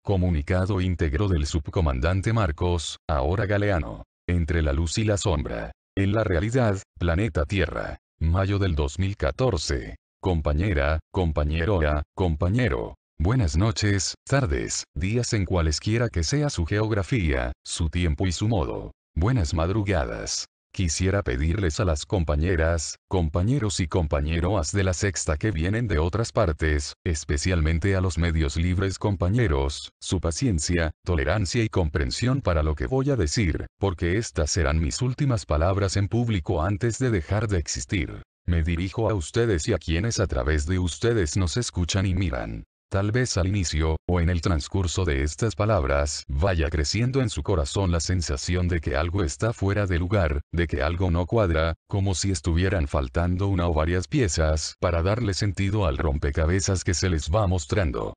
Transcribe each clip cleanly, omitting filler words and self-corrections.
Comunicado íntegro del subcomandante Marcos, ahora Galeano. Entre la luz y la sombra. En la realidad, planeta Tierra. Mayo del 2014. Compañera, compañeroa, compañero. Buenas noches, tardes, días en cualesquiera que sea su geografía, su tiempo y su modo. Buenas madrugadas. Quisiera pedirles a las compañeras, compañeros y compañeroas de la sexta que vienen de otras partes, especialmente a los medios libres compañeros, su paciencia, tolerancia y comprensión para lo que voy a decir, porque estas serán mis últimas palabras en público antes de dejar de existir. Me dirijo a ustedes y a quienes a través de ustedes nos escuchan y miran. Tal vez al inicio, o en el transcurso de estas palabras, vaya creciendo en su corazón la sensación de que algo está fuera de lugar, de que algo no cuadra, como si estuvieran faltando una o varias piezas para darle sentido al rompecabezas que se les va mostrando.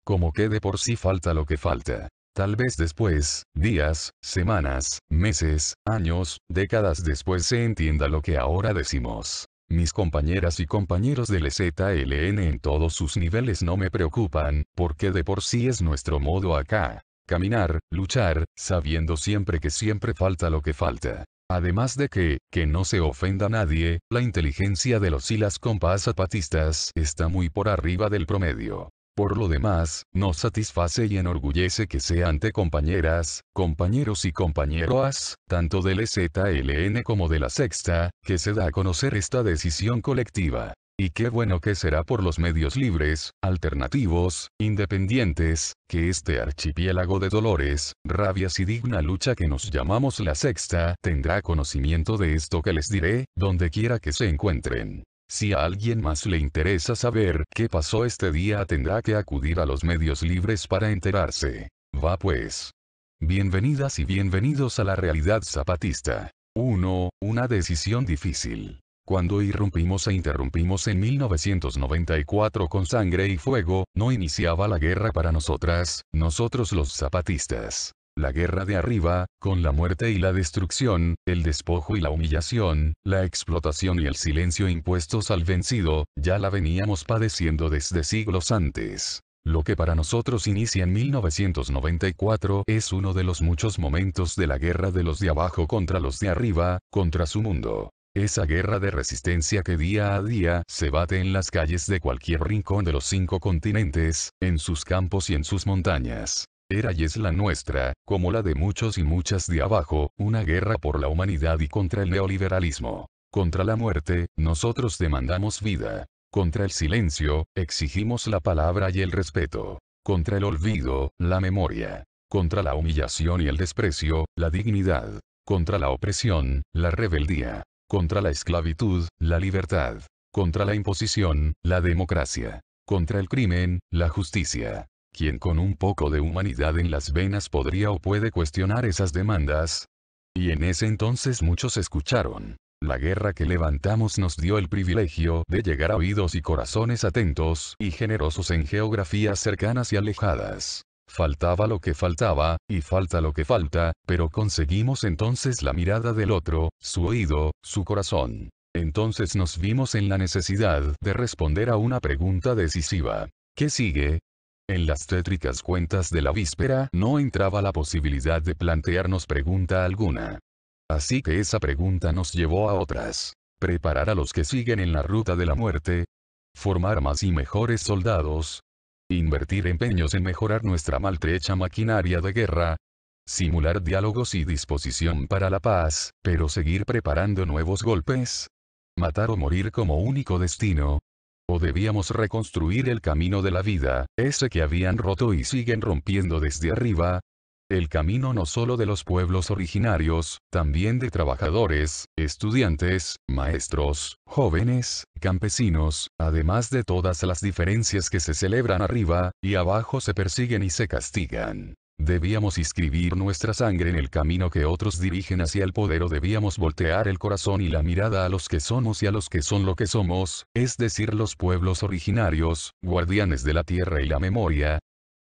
Como que de por sí falta lo que falta. Tal vez después, días, semanas, meses, años, décadas después se entienda lo que ahora decimos. Mis compañeras y compañeros del EZLN en todos sus niveles no me preocupan, porque de por sí es nuestro modo acá. Caminar, luchar, sabiendo siempre que siempre falta lo que falta. Además de que no se ofenda nadie, la inteligencia de los y las compas zapatistas está muy por arriba del promedio. Por lo demás, nos satisface y enorgullece que sea ante compañeras, compañeros y compañeroas, tanto del EZLN como de la Sexta, que se da a conocer esta decisión colectiva. Y qué bueno que será por los medios libres, alternativos, independientes, que este archipiélago de dolores, rabias y digna lucha que nos llamamos la Sexta tendrá conocimiento de esto que les diré, donde quiera que se encuentren. Si a alguien más le interesa saber qué pasó este día tendrá que acudir a los medios libres para enterarse. Va pues. Bienvenidas y bienvenidos a la realidad zapatista. 1. Una decisión difícil. Cuando irrumpimos e interrumpimos en 1994 con sangre y fuego, no iniciaba la guerra para nosotras, nosotros los zapatistas. La guerra de arriba, con la muerte y la destrucción, el despojo y la humillación, la explotación y el silencio impuestos al vencido, ya la veníamos padeciendo desde siglos antes. Lo que para nosotros inicia en 1994 es uno de los muchos momentos de la guerra de los de abajo contra los de arriba, contra su mundo. Esa guerra de resistencia que día a día se bate en las calles de cualquier rincón de los 5 continentes, en sus campos y en sus montañas. Era y es la nuestra, como la de muchos y muchas de abajo, una guerra por la humanidad y contra el neoliberalismo. Contra la muerte, nosotros demandamos vida. Contra el silencio, exigimos la palabra y el respeto. Contra el olvido, la memoria. Contra la humillación y el desprecio, la dignidad. Contra la opresión, la rebeldía. Contra la esclavitud, la libertad. Contra la imposición, la democracia. Contra el crimen, la justicia. ¿Quién con un poco de humanidad en las venas podría o puede cuestionar esas demandas? Y en ese entonces muchos escucharon. La guerra que levantamos nos dio el privilegio de llegar a oídos y corazones atentos y generosos en geografías cercanas y alejadas. Faltaba lo que faltaba, y falta lo que falta, pero conseguimos entonces la mirada del otro, su oído, su corazón. Entonces nos vimos en la necesidad de responder a una pregunta decisiva. ¿Qué sigue? En las tétricas cuentas de la víspera no entraba la posibilidad de plantearnos pregunta alguna. Así que esa pregunta nos llevó a otras. Preparar a los que siguen en la ruta de la muerte. Formar más y mejores soldados. Invertir empeños en mejorar nuestra maltrecha maquinaria de guerra. Simular diálogos y disposición para la paz, pero seguir preparando nuevos golpes. Matar o morir como único destino. ¿O debíamos reconstruir el camino de la vida, ese que habían roto y siguen rompiendo desde arriba? El camino no solo de los pueblos originarios, también de trabajadores, estudiantes, maestros, jóvenes, campesinos, además de todas las diferencias que se celebran arriba, y abajo se persiguen y se castigan. Debíamos inscribir nuestra sangre en el camino que otros dirigen hacia el poder o debíamos voltear el corazón y la mirada a los que somos y a los que son lo que somos, es decir los pueblos originarios, guardianes de la tierra y la memoria.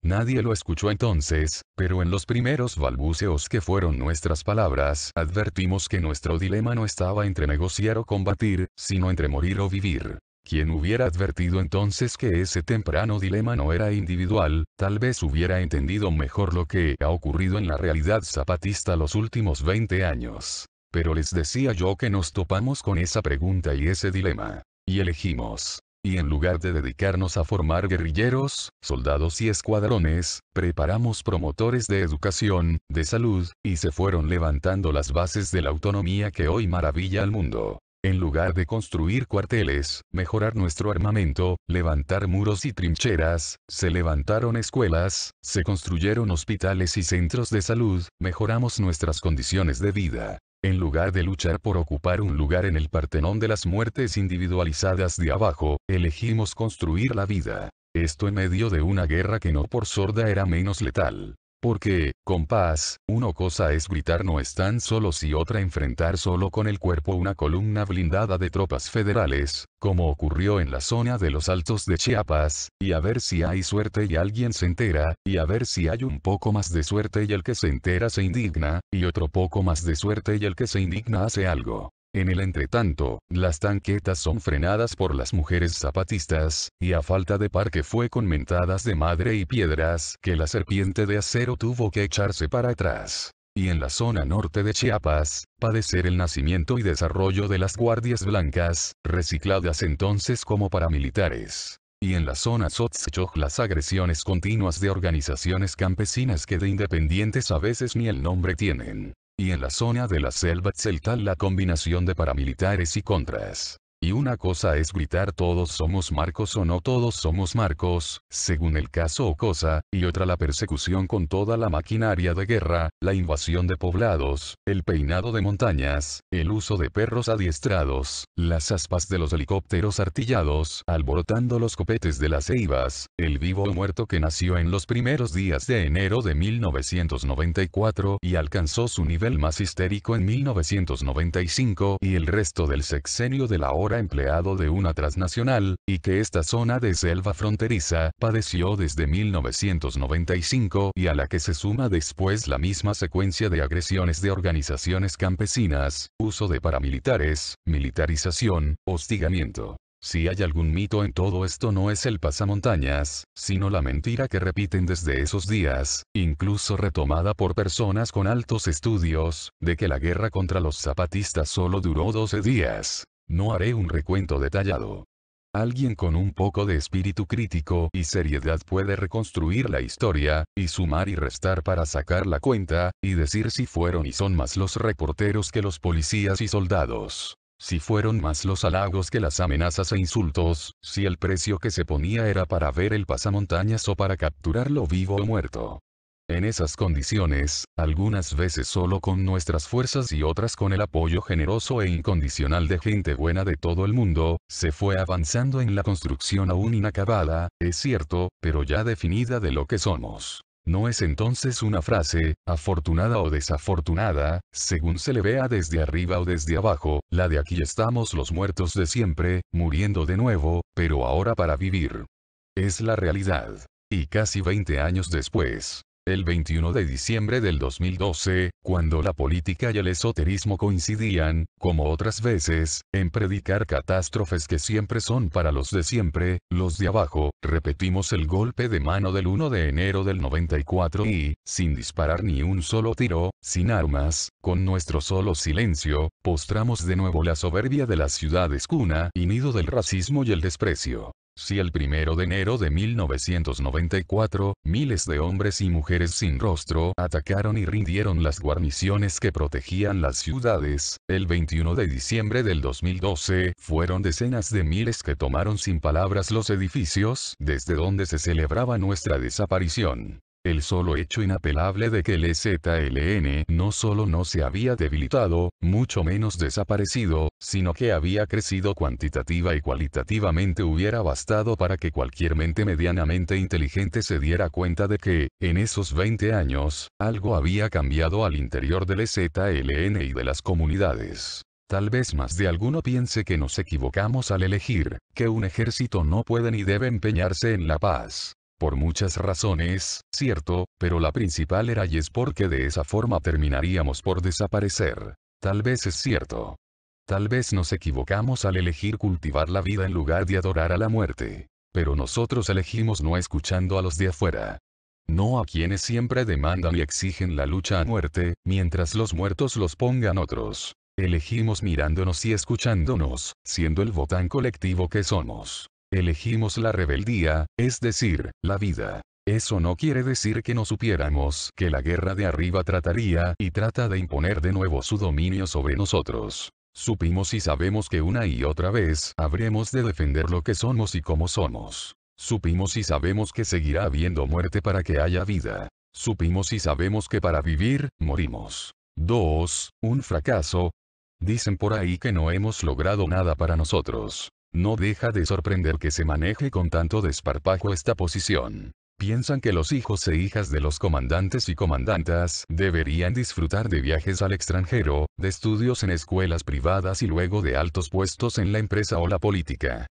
Nadie lo escuchó entonces, pero en los primeros balbuceos que fueron nuestras palabras advertimos que nuestro dilema no estaba entre negociar o combatir, sino entre morir o vivir. Quien hubiera advertido entonces que ese temprano dilema no era individual, tal vez hubiera entendido mejor lo que ha ocurrido en la realidad zapatista los últimos 20 años. Pero les decía yo que nos topamos con esa pregunta y ese dilema. Y elegimos. Y en lugar de dedicarnos a formar guerrilleros, soldados y escuadrones, preparamos promotores de educación, de salud, y se fueron levantando las bases de la autonomía que hoy maravilla al mundo. En lugar de construir cuarteles, mejorar nuestro armamento, levantar muros y trincheras, se levantaron escuelas, se construyeron hospitales y centros de salud, mejoramos nuestras condiciones de vida. En lugar de luchar por ocupar un lugar en el Partenón de las muertes individualizadas de abajo, elegimos construir la vida. Esto en medio de una guerra que no por sorda era menos letal. Porque, con paz, una cosa es gritar no están solos y otra enfrentar solo con el cuerpo una columna blindada de tropas federales, como ocurrió en la zona de los Altos de Chiapas, y a ver si hay suerte y alguien se entera, y a ver si hay un poco más de suerte y el que se entera se indigna, y otro poco más de suerte y el que se indigna hace algo. En el entretanto, las tanquetas son frenadas por las mujeres zapatistas, y a falta de par que fue con mentadas de madre y piedras que la serpiente de acero tuvo que echarse para atrás. Y en la zona norte de Chiapas, padecer el nacimiento y desarrollo de las guardias blancas, recicladas entonces como paramilitares. Y en la zona Xochitl las agresiones continuas de organizaciones campesinas que de independientes a veces ni el nombre tienen. Y en la zona de la selva Tzeltal la combinación de paramilitares y contras. Y una cosa es gritar todos somos Marcos o no todos somos Marcos, según el caso o cosa, y otra la persecución con toda la maquinaria de guerra, la invasión de poblados, el peinado de montañas, el uso de perros adiestrados, las aspas de los helicópteros artillados, alborotando los copetes de las ceibas, el vivo o muerto que nació en los primeros días de enero de 1994 y alcanzó su nivel más histérico en 1995 y el resto del sexenio de la hora empleado de una transnacional, y que esta zona de selva fronteriza padeció desde 1995 y a la que se suma después la misma secuencia de agresiones de organizaciones campesinas, uso de paramilitares, militarización, hostigamiento. Si hay algún mito en todo esto no es el pasamontañas, sino la mentira que repiten desde esos días, incluso retomada por personas con altos estudios, de que la guerra contra los zapatistas solo duró 12 días. No haré un recuento detallado. Alguien con un poco de espíritu crítico y seriedad puede reconstruir la historia, y sumar y restar para sacar la cuenta, y decir si fueron y son más los reporteros que los policías y soldados. Si fueron más los halagos que las amenazas e insultos, si el precio que se ponía era para ver el pasamontañas o para capturarlo vivo o muerto. En esas condiciones, algunas veces solo con nuestras fuerzas y otras con el apoyo generoso e incondicional de gente buena de todo el mundo, se fue avanzando en la construcción aún inacabada, es cierto, pero ya definida de lo que somos. No es entonces una frase, afortunada o desafortunada, según se le vea desde arriba o desde abajo, la de aquí estamos los muertos de siempre, muriendo de nuevo, pero ahora para vivir. Es la realidad. Y casi 20 años después. El 21 de diciembre del 2012, cuando la política y el esoterismo coincidían, como otras veces, en predicar catástrofes que siempre son para los de siempre, los de abajo, repetimos el golpe de mano del 1 de enero del 94 y, sin disparar ni un solo tiro, sin armas, con nuestro solo silencio, postramos de nuevo la soberbia de las ciudades cuna y nido del racismo y el desprecio. Si el 1 de enero de 1994, miles de hombres y mujeres sin rostro atacaron y rindieron las guarniciones que protegían las ciudades, el 21 de diciembre del 2012 fueron decenas de miles que tomaron sin palabras los edificios desde donde se celebraba nuestra desaparición. El solo hecho inapelable de que el EZLN no solo no se había debilitado, mucho menos desaparecido, sino que había crecido cuantitativa y cualitativamente hubiera bastado para que cualquier mente medianamente inteligente se diera cuenta de que, en esos 20 años, algo había cambiado al interior del EZLN y de las comunidades. Tal vez más de alguno piense que nos equivocamos al elegir, que un ejército no puede ni debe empeñarse en la paz. Por muchas razones, cierto, pero la principal era y es porque de esa forma terminaríamos por desaparecer. Tal vez es cierto. Tal vez nos equivocamos al elegir cultivar la vida en lugar de adorar a la muerte. Pero nosotros elegimos no escuchando a los de afuera. No a quienes siempre demandan y exigen la lucha a muerte, mientras los muertos los pongan otros. Elegimos mirándonos y escuchándonos, siendo el votán colectivo que somos. Elegimos la rebeldía, es decir, la vida. Eso no quiere decir que no supiéramos que la guerra de arriba trataría y trata de imponer de nuevo su dominio sobre nosotros. Supimos y sabemos que una y otra vez habremos de defender lo que somos y cómo somos. Supimos y sabemos que seguirá habiendo muerte para que haya vida. Supimos y sabemos que para vivir, morimos. 2. Un fracaso. Dicen por ahí que no hemos logrado nada para nosotros. No deja de sorprender que se maneje con tanto desparpajo esta posición. Piensan que los hijos e hijas de los comandantes y comandantas deberían disfrutar de viajes al extranjero, de estudios en escuelas privadas y luego de altos puestos en la empresa o la política.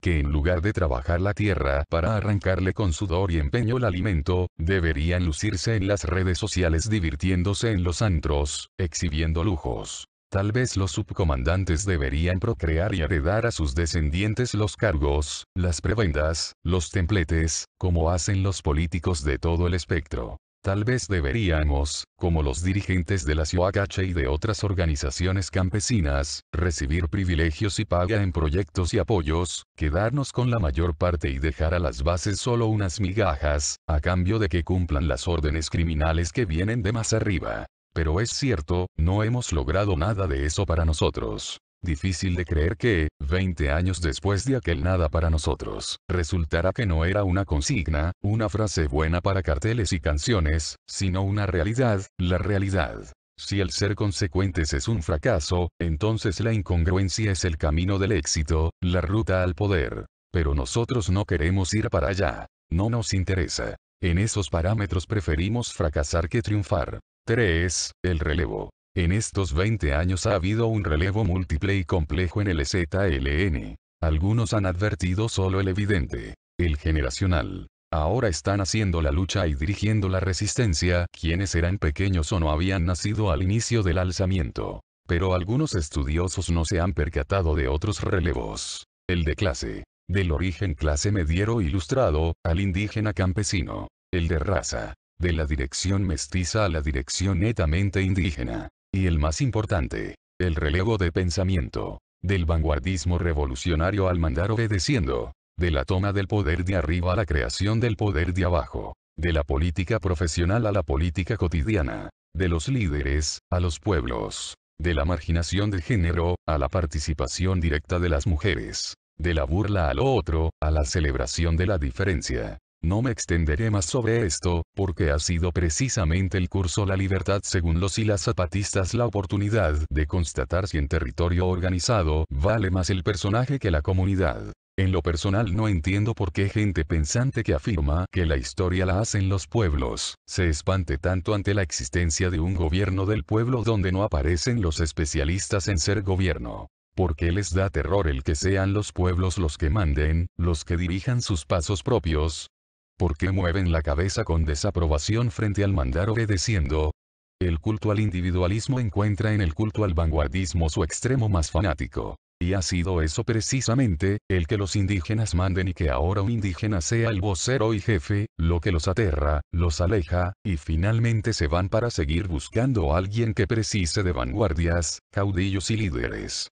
Que en lugar de trabajar la tierra para arrancarle con sudor y empeño el alimento, deberían lucirse en las redes sociales divirtiéndose en los antros, exhibiendo lujos. Tal vez los subcomandantes deberían procrear y heredar a sus descendientes los cargos, las prebendas, los templetes, como hacen los políticos de todo el espectro. Tal vez deberíamos, como los dirigentes de la CIOACH y de otras organizaciones campesinas, recibir privilegios y paga en proyectos y apoyos, quedarnos con la mayor parte y dejar a las bases solo unas migajas, a cambio de que cumplan las órdenes criminales que vienen de más arriba. Pero es cierto, no hemos logrado nada de eso para nosotros. Difícil de creer que, 20 años después de aquel nada para nosotros, resultara que no era una consigna, una frase buena para carteles y canciones, sino una realidad, la realidad. Si el ser consecuentes es un fracaso, entonces la incongruencia es el camino del éxito, la ruta al poder. Pero nosotros no queremos ir para allá. No nos interesa. En esos parámetros preferimos fracasar que triunfar. 3. El relevo. En estos 20 años ha habido un relevo múltiple y complejo en el EZLN. Algunos han advertido solo el evidente, el generacional. Ahora están haciendo la lucha y dirigiendo la resistencia, quienes eran pequeños o no habían nacido al inicio del alzamiento. Pero algunos estudiosos no se han percatado de otros relevos. El de clase. Del origen clase mediero ilustrado, al indígena campesino. El de raza. De la dirección mestiza a la dirección netamente indígena. Y el más importante, el relevo de pensamiento. Del vanguardismo revolucionario al mandar obedeciendo. De la toma del poder de arriba a la creación del poder de abajo. De la política profesional a la política cotidiana. De los líderes, a los pueblos. De la marginación de género, a la participación directa de las mujeres. De la burla a lo otro, a la celebración de la diferencia. No me extenderé más sobre esto, porque ha sido precisamente el curso La Libertad según los y las zapatistas la oportunidad de constatar si en territorio organizado vale más el personaje que la comunidad. En lo personal no entiendo por qué gente pensante que afirma que la historia la hacen los pueblos, se espante tanto ante la existencia de un gobierno del pueblo donde no aparecen los especialistas en ser gobierno. ¿Por qué les da terror el que sean los pueblos los que manden, los que dirijan sus pasos propios? ¿Por qué mueven la cabeza con desaprobación frente al mandar obedeciendo? El culto al individualismo encuentra en el culto al vanguardismo su extremo más fanático. Y ha sido eso precisamente, el que los indígenas manden y que ahora un indígena sea el vocero y jefe, lo que los aterra, los aleja, y finalmente se van para seguir buscando a alguien que precise de vanguardias, caudillos y líderes.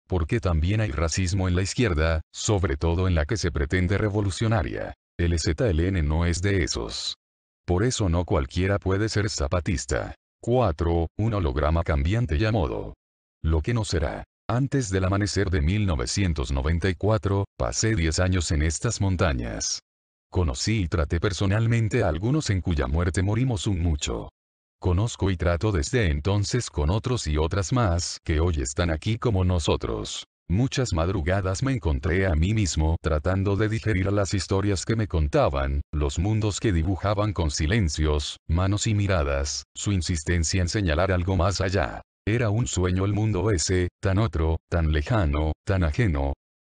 Porque también hay racismo en la izquierda, sobre todo en la que se pretende revolucionaria. El EZLN no es de esos. Por eso no cualquiera puede ser zapatista. 4. Un holograma cambiante y a modo. Lo que no será. Antes del amanecer de 1994, pasé 10 años en estas montañas. Conocí y traté personalmente a algunos en cuya muerte morimos un mucho. Conozco y trato desde entonces con otros y otras más que hoy están aquí como nosotros. Muchas madrugadas me encontré a mí mismo tratando de digerir las historias que me contaban, los mundos que dibujaban con silencios, manos y miradas, su insistencia en señalar algo más allá. Era un sueño el mundo ese, tan otro, tan lejano, tan ajeno.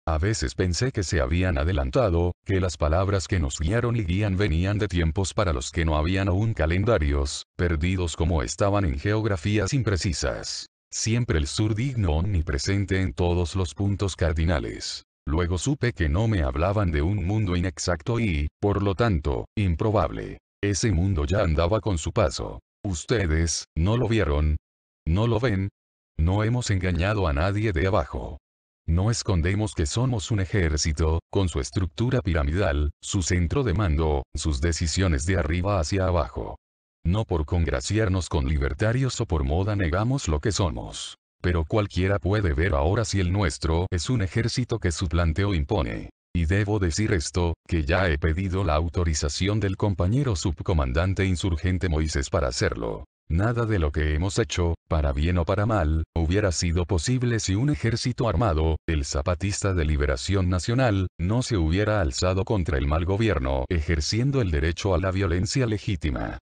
A veces pensé que se habían adelantado, que las palabras que nos guiaron y guían venían de tiempos para los que no habían aún calendarios, perdidos como estaban en geografías imprecisas. Siempre el sur digno omnipresente en todos los puntos cardinales. Luego supe que no me hablaban de un mundo inexacto y, por lo tanto, improbable. Ese mundo ya andaba con su paso. ¿Ustedes, no lo vieron? ¿No lo ven? No hemos engañado a nadie de abajo. No escondemos que somos un ejército, con su estructura piramidal, su centro de mando, sus decisiones de arriba hacia abajo. No por congraciarnos con libertarios o por moda negamos lo que somos. Pero cualquiera puede ver ahora si el nuestro es un ejército que su planteo impone. Y debo decir esto, que ya he pedido la autorización del compañero subcomandante insurgente Moisés para hacerlo. Nada de lo que hemos hecho, para bien o para mal, hubiera sido posible si un ejército armado, el Zapatista de Liberación Nacional, no se hubiera alzado contra el mal gobierno, ejerciendo el derecho a la violencia legítima.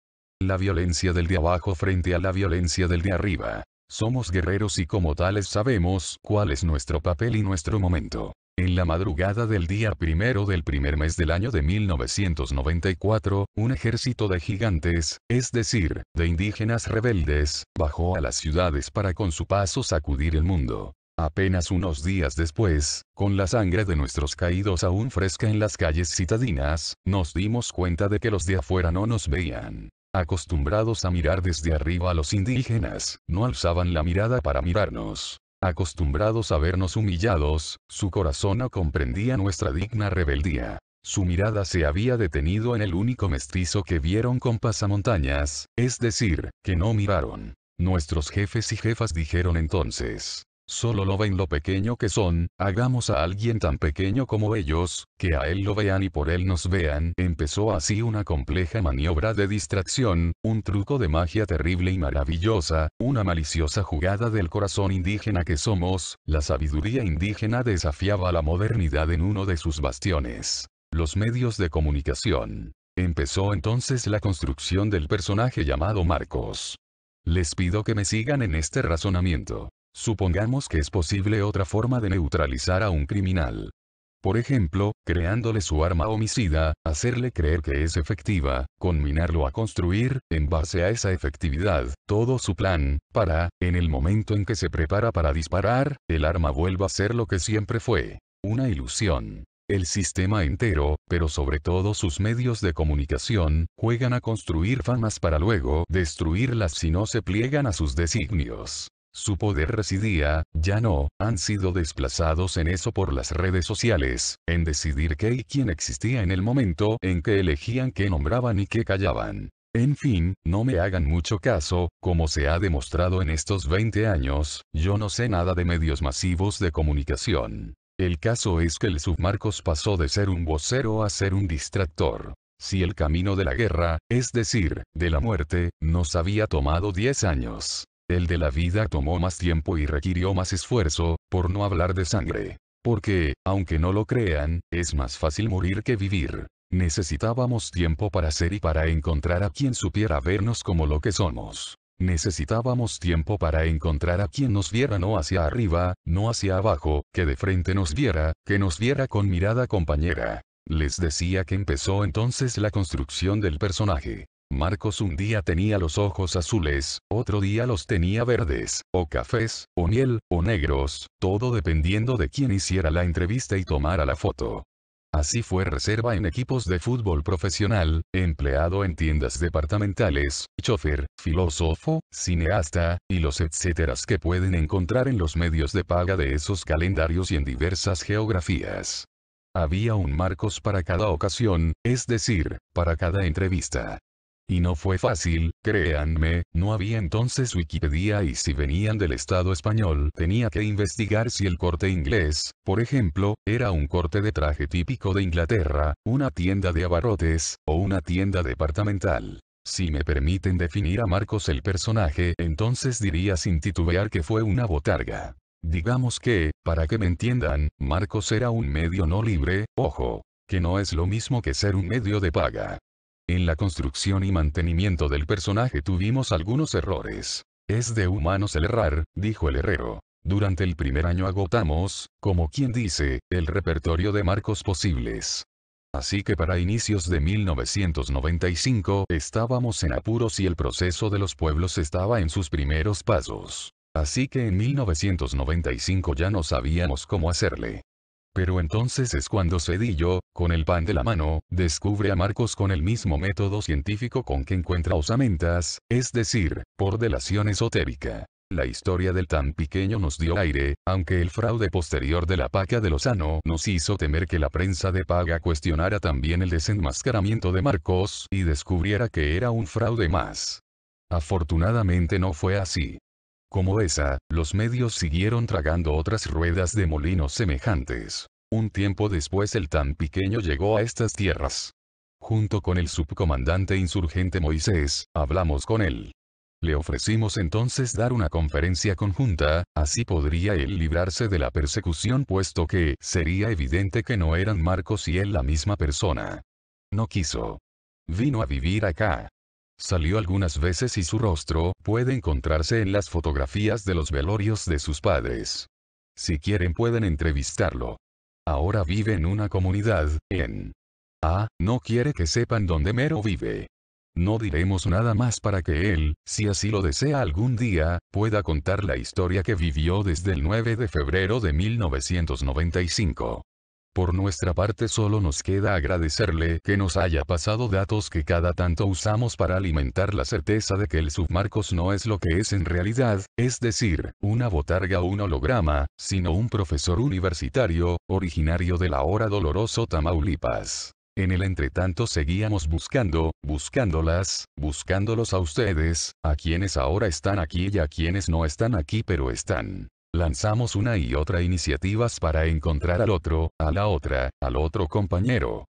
La violencia del de abajo frente a la violencia del de arriba. Somos guerreros y como tales sabemos cuál es nuestro papel y nuestro momento. En la madrugada del día primero del primer mes del año de 1994, un ejército de gigantes, es decir, de indígenas rebeldes, bajó a las ciudades para con su paso sacudir el mundo. Apenas unos días después, con la sangre de nuestros caídos aún fresca en las calles citadinas, nos dimos cuenta de que los de afuera no nos veían. Acostumbrados a mirar desde arriba a los indígenas, no alzaban la mirada para mirarnos. Acostumbrados a vernos humillados, su corazón no comprendía nuestra digna rebeldía. Su mirada se había detenido en el único mestizo que vieron con pasamontañas, es decir, que no miraron. Nuestros jefes y jefas dijeron entonces: solo lo ven lo pequeño que son, hagamos a alguien tan pequeño como ellos, que a él lo vean y por él nos vean. Empezó así una compleja maniobra de distracción, un truco de magia terrible y maravillosa, una maliciosa jugada del corazón indígena que somos. La sabiduría indígena desafiaba a la modernidad en uno de sus bastiones: los medios de comunicación. Empezó entonces la construcción del personaje llamado Marcos. Les pido que me sigan en este razonamiento. Supongamos que es posible otra forma de neutralizar a un criminal. Por ejemplo, creándole su arma homicida, hacerle creer que es efectiva, conminarlo a construir, en base a esa efectividad, todo su plan, para, en el momento en que se prepara para disparar, el arma vuelva a ser lo que siempre fue: una ilusión. El sistema entero, pero sobre todo sus medios de comunicación, juegan a construir famas para luego destruirlas si no se pliegan a sus designios. Su poder residía, ya no, han sido desplazados en eso por las redes sociales, en decidir qué y quién existía en el momento en que elegían qué nombraban y qué callaban. En fin, no me hagan mucho caso, como se ha demostrado en estos 20 años, yo no sé nada de medios masivos de comunicación. El caso es que el submarcos pasó de ser un vocero a ser un distractor. Si el camino de la guerra, es decir, de la muerte, nos había tomado 10 años. El de la vida tomó más tiempo y requirió más esfuerzo, por no hablar de sangre. Porque, aunque no lo crean, es más fácil morir que vivir. Necesitábamos tiempo para ser y para encontrar a quien supiera vernos como lo que somos. Necesitábamos tiempo para encontrar a quien nos viera no hacia arriba, no hacia abajo, que de frente nos viera, que nos viera con mirada compañera. Les decía que empezó entonces la construcción del personaje. Marcos un día tenía los ojos azules, otro día los tenía verdes, o cafés, o miel, o negros, todo dependiendo de quién hiciera la entrevista y tomara la foto. Así fue reserva en equipos de fútbol profesional, empleado en tiendas departamentales, chofer, filósofo, cineasta, y los etcéteras que pueden encontrar en los medios de paga de esos calendarios y en diversas geografías. Había un Marcos para cada ocasión, es decir, para cada entrevista. Y no fue fácil, créanme, no había entonces Wikipedia y si venían del Estado español tenía que investigar si el corte inglés, por ejemplo, era un corte de traje típico de Inglaterra, una tienda de abarrotes, o una tienda departamental. Si me permiten definir a Marcos el personaje, entonces diría sin titubear que fue una botarga. Digamos que, para que me entiendan, Marcos era un medio no libre, ojo, que no es lo mismo que ser un medio de paga. En la construcción y mantenimiento del personaje tuvimos algunos errores. Es de humanos el errar, dijo el herrero. Durante el primer año agotamos, como quien dice, el repertorio de Marcos posibles. Así que para inicios de 1995 estábamos en apuros y el proceso de los pueblos estaba en sus primeros pasos. Así que en 1995 ya no sabíamos cómo hacerle. Pero entonces es cuando Cedillo, con el pan de la mano, descubre a Marcos con el mismo método científico con que encuentra osamentas, es decir, por delación esotérica. La historia del tan pequeño nos dio aire, aunque el fraude posterior de la Paca de Lozano nos hizo temer que la prensa de paga cuestionara también el desenmascaramiento de Marcos y descubriera que era un fraude más. Afortunadamente no fue así. Como esa, los medios siguieron tragando otras ruedas de molinos semejantes. Un tiempo después el tan pequeño llegó a estas tierras. Junto con el subcomandante insurgente Moisés, hablamos con él. Le ofrecimos entonces dar una conferencia conjunta, así podría él librarse de la persecución puesto que sería evidente que no eran Marcos y él la misma persona. No quiso. Vino a vivir acá. Salió algunas veces y su rostro puede encontrarse en las fotografías de los velorios de sus padres. Si quieren pueden entrevistarlo. Ahora vive en una comunidad, en... no quiere que sepan dónde mero vive. No diremos nada más para que él, si así lo desea algún día, pueda contar la historia que vivió desde el 9 de febrero de 1995. Por nuestra parte solo nos queda agradecerle que nos haya pasado datos que cada tanto usamos para alimentar la certeza de que el submarcos no es lo que es en realidad, es decir, una botarga o un holograma, sino un profesor universitario, originario del ahora doloroso Tamaulipas. En el entretanto seguíamos buscándolos a ustedes, a quienes ahora están aquí y a quienes no están aquí pero están. Lanzamos una y otra iniciativas para encontrar al otro, a la otra, al otro compañero.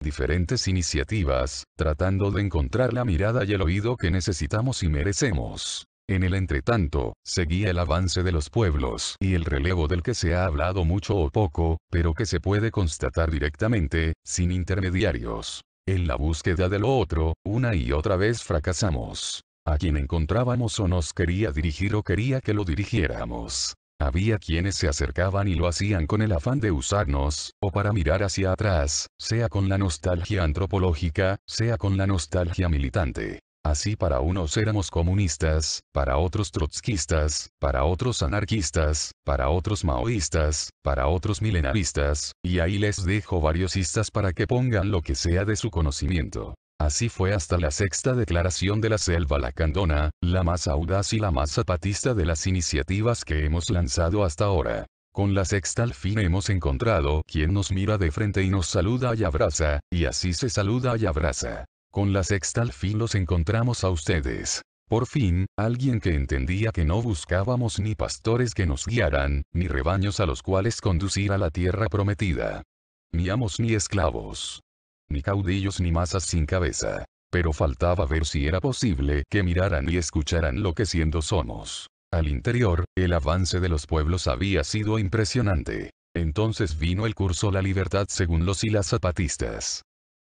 Diferentes iniciativas, tratando de encontrar la mirada y el oído que necesitamos y merecemos. En el entretanto, seguía el avance de los pueblos y el relevo del que se ha hablado mucho o poco, pero que se puede constatar directamente, sin intermediarios. En la búsqueda de lo otro, una y otra vez fracasamos. A quien encontrábamos o nos quería dirigir o quería que lo dirigiéramos. Había quienes se acercaban y lo hacían con el afán de usarnos, o para mirar hacia atrás, sea con la nostalgia antropológica, sea con la nostalgia militante. Así para unos éramos comunistas, para otros trotskistas, para otros anarquistas, para otros maoístas, para otros milenaristas, y ahí les dejo varios istas para que pongan lo que sea de su conocimiento. Así fue hasta la sexta declaración de la Selva Lacandona, la más audaz y la más zapatista de las iniciativas que hemos lanzado hasta ahora. Con la sexta al fin hemos encontrado quien nos mira de frente y nos saluda y abraza, y así se saluda y abraza. Con la sexta al fin los encontramos a ustedes. Por fin, alguien que entendía que no buscábamos ni pastores que nos guiaran, ni rebaños a los cuales conducir a la tierra prometida. Ni amos ni esclavos. Ni caudillos ni masas sin cabeza. Pero faltaba ver si era posible que miraran y escucharan lo que siendo somos. Al interior, el avance de los pueblos había sido impresionante. Entonces vino el curso La Libertad según los y las zapatistas.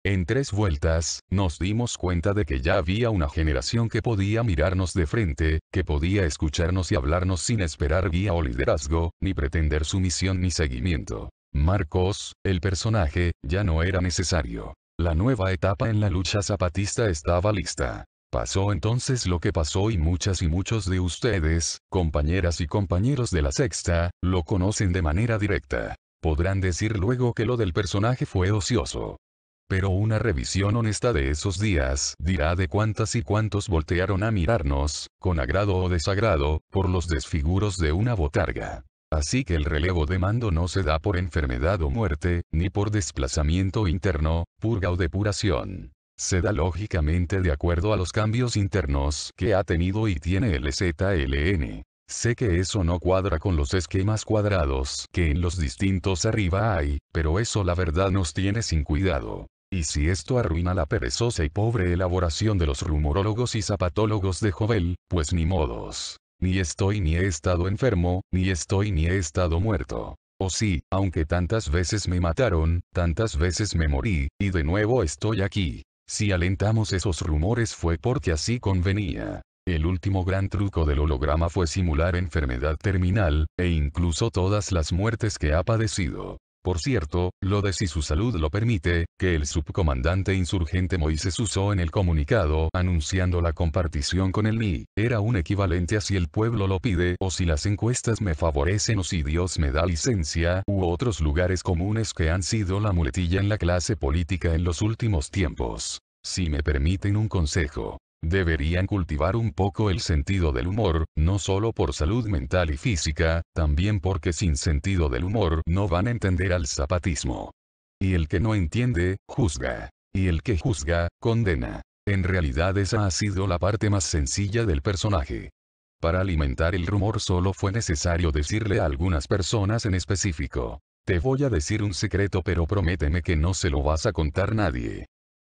En 3 vueltas, nos dimos cuenta de que ya había una generación que podía mirarnos de frente, que podía escucharnos y hablarnos sin esperar guía o liderazgo, ni pretender sumisión ni seguimiento. Marcos, el personaje, ya no era necesario. La nueva etapa en la lucha zapatista estaba lista. Pasó entonces lo que pasó y muchas y muchos de ustedes, compañeras y compañeros de la sexta, lo conocen de manera directa. Podrán decir luego que lo del personaje fue ocioso. Pero una revisión honesta de esos días dirá de cuántas y cuántos voltearon a mirarnos, con agrado o desagrado, por los desfiguros de una botarga. Así que el relevo de mando no se da por enfermedad o muerte, ni por desplazamiento interno, purga o depuración. Se da lógicamente de acuerdo a los cambios internos que ha tenido y tiene el ZLN. Sé que eso no cuadra con los esquemas cuadrados que en los distintos arriba hay, pero eso la verdad nos tiene sin cuidado. Y si esto arruina la perezosa y pobre elaboración de los rumorólogos y zapatólogos de Jovel, pues ni modos. Ni estoy ni he estado enfermo, ni estoy ni he estado muerto. O sí, aunque tantas veces me mataron, tantas veces me morí, y de nuevo estoy aquí. Si alentamos esos rumores fue porque así convenía. El último gran truco del holograma fue simular enfermedad terminal, e incluso todas las muertes que ha padecido. Por cierto, lo de si su salud lo permite, que el subcomandante insurgente Moisés usó en el comunicado anunciando la compartición con el MI, era un equivalente a si el pueblo lo pide o si las encuestas me favorecen o si Dios me da licencia, u otros lugares comunes que han sido la muletilla en la clase política en los últimos tiempos. Si me permiten un consejo. Deberían cultivar un poco el sentido del humor, no solo por salud mental y física, también porque sin sentido del humor no van a entender al zapatismo. Y el que no entiende, juzga. Y el que juzga, condena. En realidad esa ha sido la parte más sencilla del personaje. Para alimentar el rumor solo fue necesario decirle a algunas personas en específico. Te voy a decir un secreto pero prométeme que no se lo vas a contar nadie.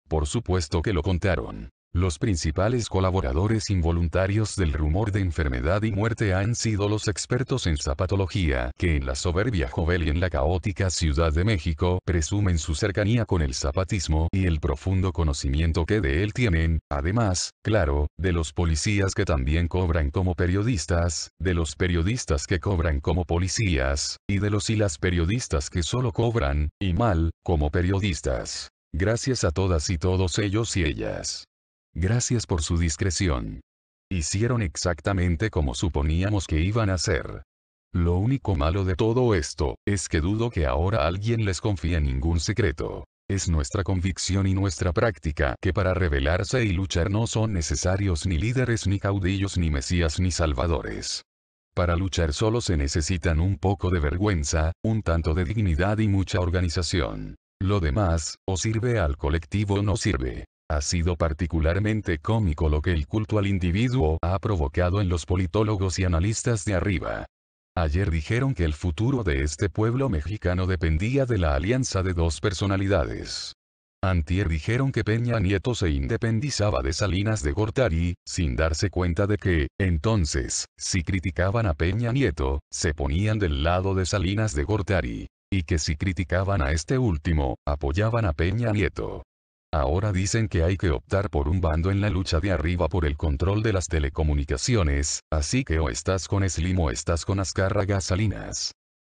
Por supuesto que lo contaron. Los principales colaboradores involuntarios del rumor de enfermedad y muerte han sido los expertos en zapatología que en la soberbia Jovel y en la caótica Ciudad de México presumen su cercanía con el zapatismo y el profundo conocimiento que de él tienen, además, claro, de los policías que también cobran como periodistas, de los periodistas que cobran como policías, y de los y las periodistas que solo cobran, y mal, como periodistas. Gracias a todas y todos ellos y ellas. Gracias por su discreción. Hicieron exactamente como suponíamos que iban a hacer. Lo único malo de todo esto, es que dudo que ahora alguien les confíe ningún secreto. Es nuestra convicción y nuestra práctica que para rebelarse y luchar no son necesarios ni líderes ni caudillos ni mesías ni salvadores. Para luchar solo se necesitan un poco de vergüenza, un tanto de dignidad y mucha organización. Lo demás, o sirve al colectivo o no sirve. Ha sido particularmente cómico lo que el culto al individuo ha provocado en los politólogos y analistas de arriba. Ayer dijeron que el futuro de este pueblo mexicano dependía de la alianza de dos personalidades. Antier dijeron que Peña Nieto se independizaba de Salinas de Gortari, sin darse cuenta de que, entonces, si criticaban a Peña Nieto, se ponían del lado de Salinas de Gortari. Y que si criticaban a este último, apoyaban a Peña Nieto. Ahora dicen que hay que optar por un bando en la lucha de arriba por el control de las telecomunicaciones, así que o estás con Slim o estás con Azcárraga Salinas.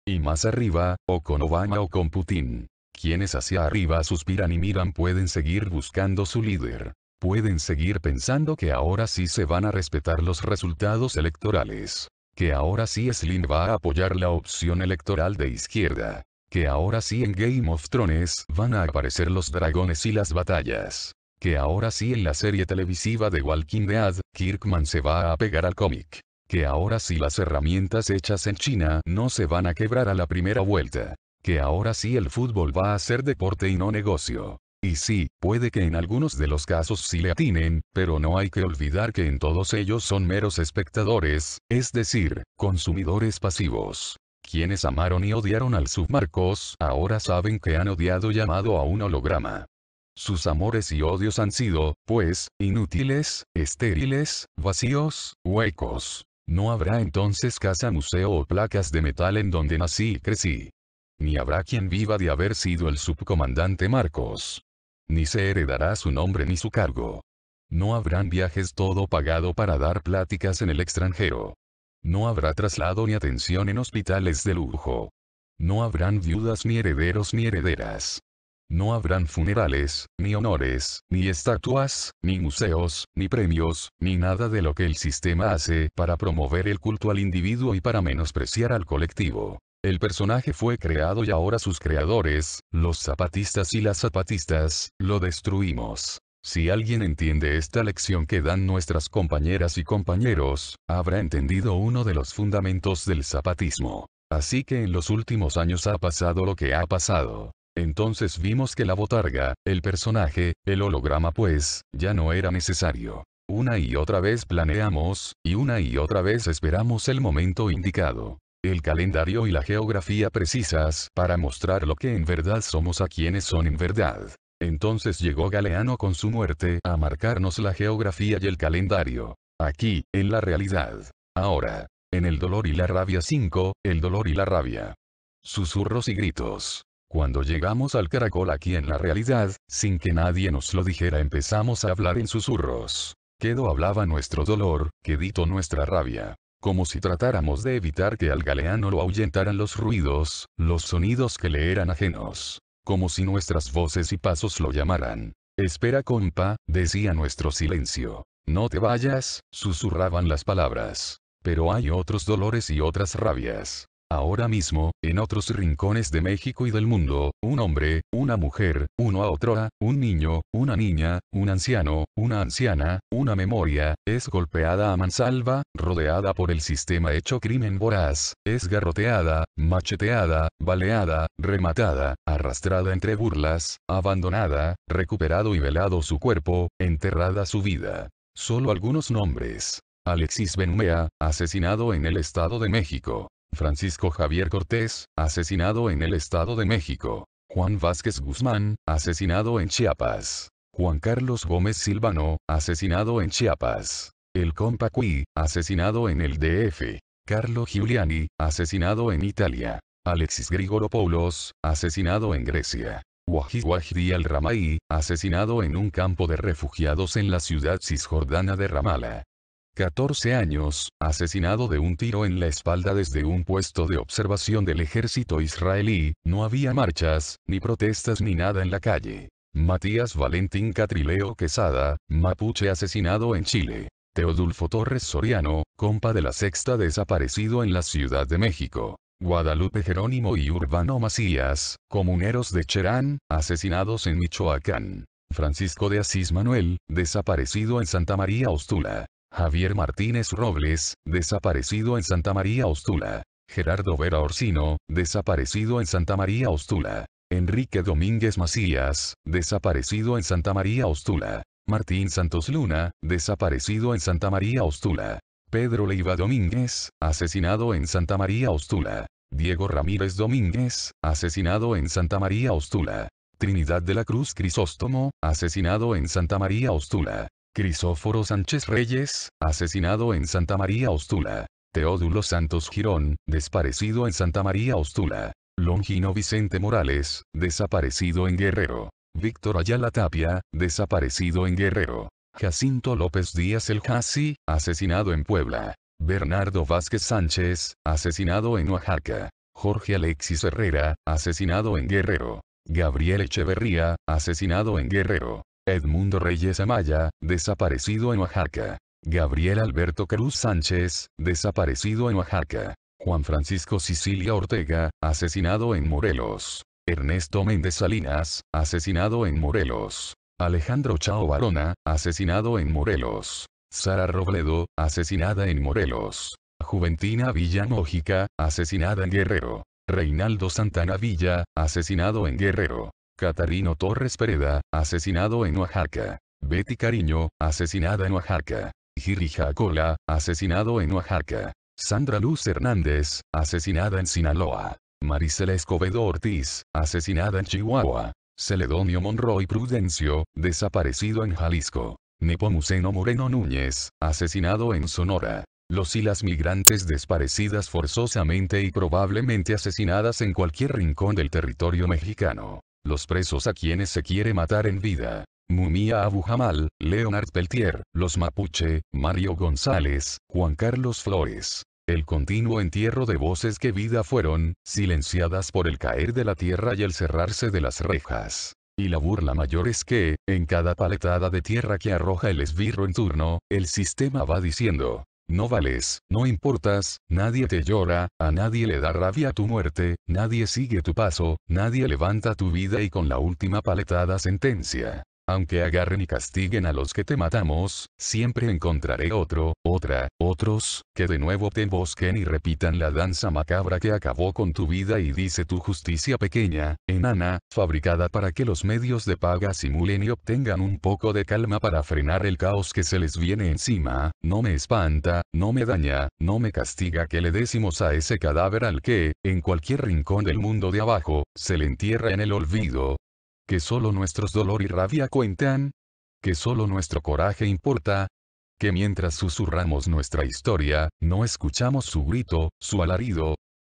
Y más arriba, o con Obama o con Putin. Quienes hacia arriba suspiran y miran pueden seguir buscando su líder. Pueden seguir pensando que ahora sí se van a respetar los resultados electorales. Que ahora sí Slim va a apoyar la opción electoral de izquierda. Que ahora sí en Game of Thrones van a aparecer los dragones y las batallas. Que ahora sí en la serie televisiva de Walking Dead, Kirkman se va a pegar al cómic. Que ahora sí las herramientas hechas en China no se van a quebrar a la primera vuelta. Que ahora sí el fútbol va a ser deporte y no negocio. Y sí, puede que en algunos de los casos sí le atinen, pero no hay que olvidar que en todos ellos son meros espectadores, es decir, consumidores pasivos. Quienes amaron y odiaron al Submarcos, ahora saben que han odiado y amado a un holograma. Sus amores y odios han sido, pues, inútiles, estériles, vacíos, huecos. No habrá entonces casa museo o placas de metal en donde nací y crecí. Ni habrá quien viva de haber sido el subcomandante Marcos. Ni se heredará su nombre ni su cargo. No habrán viajes todo pagado para dar pláticas en el extranjero. No habrá traslado ni atención en hospitales de lujo. No habrán viudas ni herederos ni herederas. No habrán funerales, ni honores, ni estatuas, ni museos, ni premios, ni nada de lo que el sistema hace para promover el culto al individuo y para menospreciar al colectivo. El personaje fue creado y ahora sus creadores, los zapatistas y las zapatistas, lo destruimos. Si alguien entiende esta lección que dan nuestras compañeras y compañeros, habrá entendido uno de los fundamentos del zapatismo. Así que en los últimos años ha pasado lo que ha pasado. Entonces vimos que la botarga, el personaje, el holograma pues, ya no era necesario. Una y otra vez planeamos, y una y otra vez esperamos el momento indicado. El calendario y la geografía precisas para mostrar lo que en verdad somos a quienes son en verdad. Entonces llegó Galeano con su muerte a marcarnos la geografía y el calendario. Aquí, en la realidad. Ahora. En el dolor y la rabia 5, el dolor y la rabia. Susurros y gritos. Cuando llegamos al caracol aquí en la realidad, sin que nadie nos lo dijera empezamos a hablar en susurros. Quedo hablaba nuestro dolor, quedito nuestra rabia. como si tratáramos de evitar que al Galeano lo ahuyentaran los ruidos, los sonidos que le eran ajenos, como si nuestras voces y pasos lo llamaran. Espera, compa, decía nuestro silencio. No te vayas, susurraban las palabras. Pero hay otros dolores y otras rabias. Ahora mismo, en otros rincones de México y del mundo, un hombre, una mujer, uno a otro, un niño, una niña, un anciano, una anciana, una memoria, es golpeada a mansalva, rodeada por el sistema hecho crimen voraz, es garroteada, macheteada, baleada, rematada, arrastrada entre burlas, abandonada, recuperado y velado su cuerpo, enterrada su vida. Solo algunos nombres. Alexis Benumea, asesinado en el Estado de México. Francisco Javier Cortés, asesinado en el Estado de México. Juan Vázquez Guzmán, asesinado en Chiapas. Juan Carlos Gómez Silvano, asesinado en Chiapas. El compa Cui, asesinado en el DF. Carlo Giuliani, asesinado en Italia. Alexis Grigoropoulos, asesinado en Grecia. Wahid al-Ramai, asesinado en un campo de refugiados en la ciudad cisjordana de Ramala. 14 años, asesinado de un tiro en la espalda desde un puesto de observación del ejército israelí. No había marchas, ni protestas ni nada en la calle. Matías Valentín Catrileo Quesada, mapuche, asesinado en Chile. Teodulfo Torres Soriano, compa de la Sexta, desaparecido en la Ciudad de México. Guadalupe Jerónimo y Urbano Macías, comuneros de Cherán, asesinados en Michoacán. Francisco de Asís Manuel, desaparecido en Santa María Ostula. Javier Martínez Robles, desaparecido en Santa María Ostula. Gerardo Vera Orsino, desaparecido en Santa María Ostula. Enrique Domínguez Macías, desaparecido en Santa María Ostula. Martín Santos Luna, desaparecido en Santa María Ostula. Pedro Leiva Domínguez, asesinado en Santa María Ostula. Diego Ramírez Domínguez, asesinado en Santa María Ostula. Trinidad de la Cruz Crisóstomo, asesinado en Santa María Ostula. Crisóforo Sánchez Reyes, asesinado en Santa María Ostula. Teódulo Santos Girón, desaparecido en Santa María Ostula. Longino Vicente Morales, desaparecido en Guerrero. Víctor Ayala Tapia, desaparecido en Guerrero. Jacinto López Díaz el Jaci, asesinado en Puebla. Bernardo Vázquez Sánchez, asesinado en Oaxaca. Jorge Alexis Herrera, asesinado en Guerrero. Gabriel Echeverría, asesinado en Guerrero. Edmundo Reyes Amaya, desaparecido en Oaxaca. Gabriel Alberto Cruz Sánchez, desaparecido en Oaxaca. Juan Francisco Sicilia Ortega, asesinado en Morelos. Ernesto Méndez Salinas, asesinado en Morelos. Alejandro Chao Barona, asesinado en Morelos. Sara Robledo, asesinada en Morelos. Juventina Villa Mójica, asesinada en Guerrero. Reinaldo Santana Villa, asesinado en Guerrero. Catarino Torres Pereda, asesinado en Oaxaca. Betty Cariño, asesinada en Oaxaca. Giri Jacola, asesinado en Oaxaca. Sandra Luz Hernández, asesinada en Sinaloa. Marisela Escobedo Ortiz, asesinada en Chihuahua. Celedonio Monroy Prudencio, desaparecido en Jalisco. Nepomuceno Moreno Núñez, asesinado en Sonora. Los y las migrantes desaparecidas forzosamente y probablemente asesinadas en cualquier rincón del territorio mexicano. Los presos a quienes se quiere matar en vida. Mumia Abu Jamal, Leonard Peltier, los Mapuche, Mario González, Juan Carlos Flores. El continuo entierro de voces que vida fueron, silenciadas por el caer de la tierra y el cerrarse de las rejas. Y la burla mayor es que, en cada paletada de tierra que arroja el esbirro en turno, el sistema va diciendo: no vales, no importas, nadie te llora, a nadie le da rabia tu muerte, nadie sigue tu paso, nadie levanta tu vida y con la última paletada sentencia: aunque agarren y castiguen a los que te matamos, siempre encontraré otros, que de nuevo te embosquen y repitan la danza macabra que acabó con tu vida y dice tu justicia pequeña, enana, fabricada para que los medios de paga simulen y obtengan un poco de calma para frenar el caos que se les viene encima. No me espanta, no me daña, no me castiga que le decimos a ese cadáver al que, en cualquier rincón del mundo de abajo, se le entierra en el olvido. Que solo nuestros dolor y rabia cuentan. Que solo nuestro coraje importa. Que mientras susurramos nuestra historia, no escuchamos su grito, su alarido.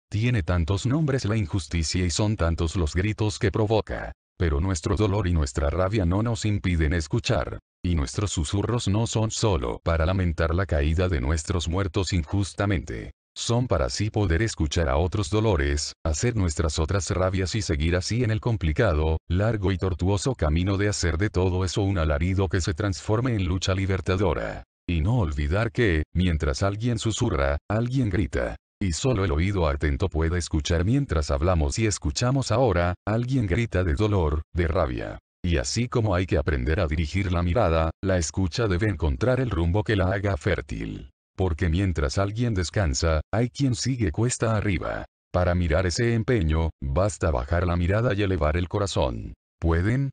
Tiene tantos nombres la injusticia y son tantos los gritos que provoca. Pero nuestro dolor y nuestra rabia no nos impiden escuchar. y nuestros susurros no son solo para lamentar la caída de nuestros muertos injustamente. Son para así poder escuchar a otros dolores, hacer nuestras otras rabias y seguir así en el complicado, largo y tortuoso camino de hacer de todo eso un alarido que se transforme en lucha libertadora. Y no olvidar que, mientras alguien susurra, alguien grita. Y solo el oído atento puede escuchar mientras hablamos y escuchamos ahora, alguien grita de dolor, de rabia. Y así como hay que aprender a dirigir la mirada, la escucha debe encontrar el rumbo que la haga fértil. Porque mientras alguien descansa, hay quien sigue cuesta arriba. Para mirar ese empeño, basta bajar la mirada y elevar el corazón. ¿Pueden?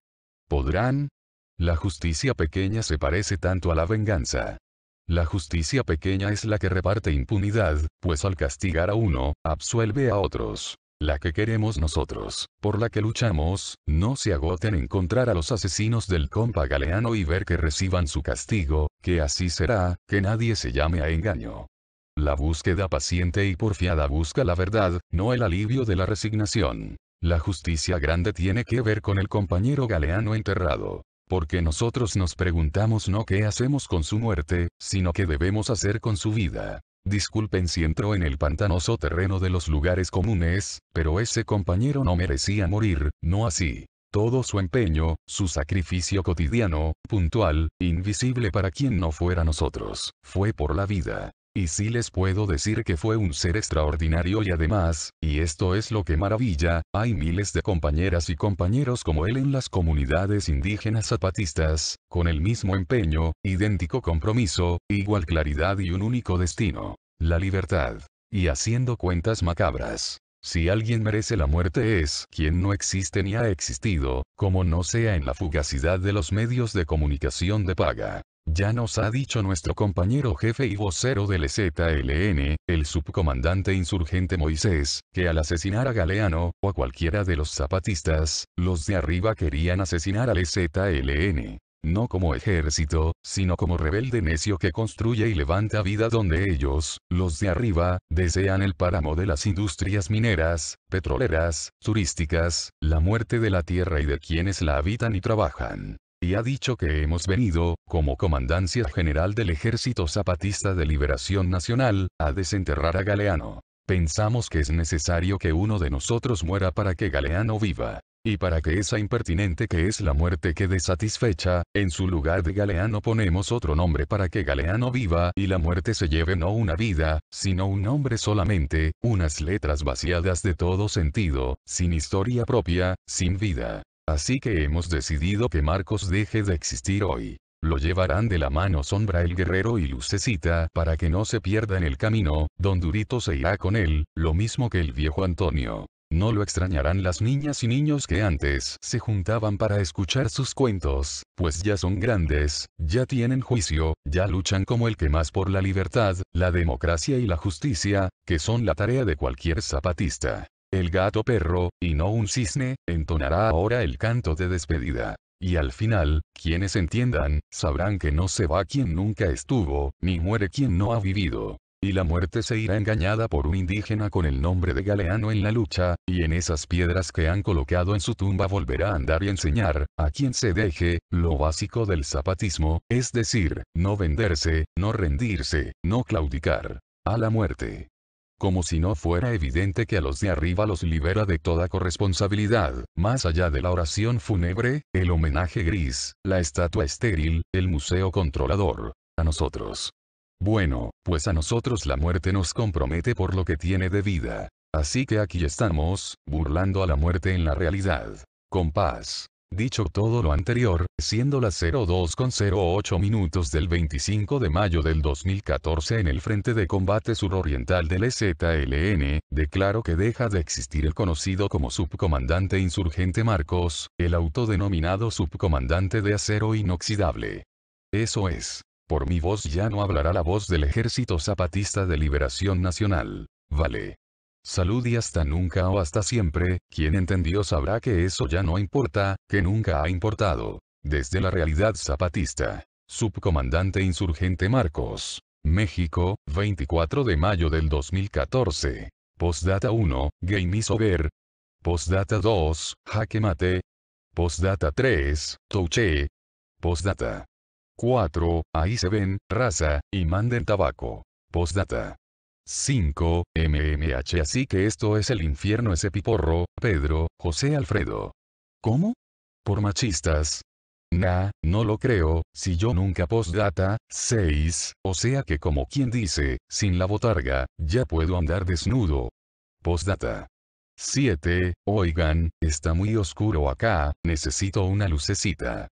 ¿Podrán? La justicia pequeña se parece tanto a la venganza. La justicia pequeña es la que reparte impunidad, pues al castigar a uno, absuelve a otros. La que queremos nosotros, por la que luchamos, no se agota en encontrar a los asesinos del compa Galeano y ver que reciban su castigo, que así será, que nadie se llame a engaño. La búsqueda paciente y porfiada busca la verdad, no el alivio de la resignación. La justicia grande tiene que ver con el compañero Galeano enterrado. Porque nosotros nos preguntamos no qué hacemos con su muerte, sino qué debemos hacer con su vida. Disculpen si entro en el pantanoso terreno de los lugares comunes, pero ese compañero no merecía morir, no así. Todo su empeño, su sacrificio cotidiano, puntual, invisible para quien no fuera nosotros, fue por la vida. Y sí les puedo decir que fue un ser extraordinario y además, y esto es lo que maravilla, hay miles de compañeras y compañeros como él en las comunidades indígenas zapatistas, con el mismo empeño, idéntico compromiso, igual claridad y un único destino, la libertad. Y haciendo cuentas macabras. Si alguien merece la muerte es quien no existe ni ha existido, como no sea en la fugacidad de los medios de comunicación de paga. Ya nos ha dicho nuestro compañero jefe y vocero del EZLN, el subcomandante insurgente Moisés, que al asesinar a Galeano, o a cualquiera de los zapatistas, los de arriba querían asesinar al EZLN. No como ejército, sino como rebelde necio que construye y levanta vida donde ellos, los de arriba, desean el páramo de las industrias mineras, petroleras, turísticas, la muerte de la tierra y de quienes la habitan y trabajan. Y ha dicho que hemos venido, como Comandancia General del Ejército Zapatista de Liberación Nacional, a desenterrar a Galeano. Pensamos que es necesario que uno de nosotros muera para que Galeano viva. Y para que esa impertinente que es la muerte quede satisfecha, en su lugar de Galeano ponemos otro nombre para que Galeano viva y la muerte se lleve no una vida, sino un nombre solamente, unas letras vaciadas de todo sentido, sin historia propia, sin vida. Así que hemos decidido que Marcos deje de existir hoy. Lo llevarán de la mano Sombra el Guerrero y Lucecita para que no se pierda en el camino, Don Durito se irá con él, lo mismo que el viejo Antonio. No lo extrañarán las niñas y niños que antes se juntaban para escuchar sus cuentos, pues ya son grandes, ya tienen juicio, ya luchan como el que más por la libertad, la democracia y la justicia, que son la tarea de cualquier zapatista. El gato perro, y no un cisne, entonará ahora el canto de despedida. Y al final, quienes entiendan, sabrán que no se va quien nunca estuvo, ni muere quien no ha vivido. Y la muerte se irá engañada por un indígena con el nombre de Galeano en la lucha, y en esas piedras que han colocado en su tumba volverá a andar y enseñar, a quien se deje, lo básico del zapatismo, es decir, no venderse, no rendirse, no claudicar. A la muerte. Como si no fuera evidente que a los de arriba los libera de toda corresponsabilidad, más allá de la oración fúnebre, el homenaje gris, la estatua estéril, el museo controlador. A nosotros. Bueno, pues a nosotros la muerte nos compromete por lo que tiene de vida. Así que aquí estamos, burlando a la muerte en la realidad. Con paz. Dicho todo lo anterior, siendo las 02:08 minutos del 25 de mayo del 2014 en el frente de combate suroriental del EZLN, declaro que deja de existir el conocido como subcomandante insurgente Marcos, el autodenominado subcomandante de acero inoxidable. Eso es. Por mi voz ya no hablará la voz del Ejército Zapatista de Liberación Nacional. Vale. Salud y hasta nunca o hasta siempre, quien entendió sabrá que eso ya no importa, que nunca ha importado. Desde la realidad zapatista. Subcomandante insurgente Marcos. México, 24 de mayo del 2014. Postdata 1, Game is over. Postdata 2, Jaque mate. Postdata 3, Touché. Postdata. 4. Ahí se ven, raza, y manden tabaco. Postdata. 5. MMH. Así que esto es el infierno ese piporro, Pedro, José Alfredo. ¿Cómo? ¿Por machistas? Nah, no lo creo, si yo nunca. Postdata. 6. O sea que como quien dice, sin la botarga, ya puedo andar desnudo. Postdata. 7. Oigan, está muy oscuro acá, necesito una lucecita.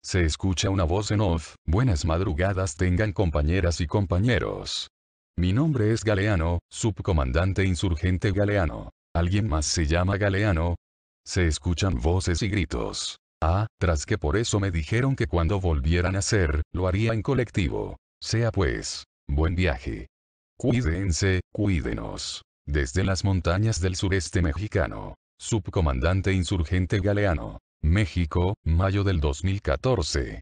Se escucha una voz en off, buenas madrugadas tengan compañeras y compañeros. Mi nombre es Galeano, subcomandante insurgente Galeano. ¿Alguien más se llama Galeano? Se escuchan voces y gritos. Ah, tras que por eso me dijeron que cuando volvieran a hacer, lo haría en colectivo. Sea pues, buen viaje. Cuídense, cuídenos. Desde las montañas del sureste mexicano. Subcomandante insurgente Galeano. México, mayo del 2014.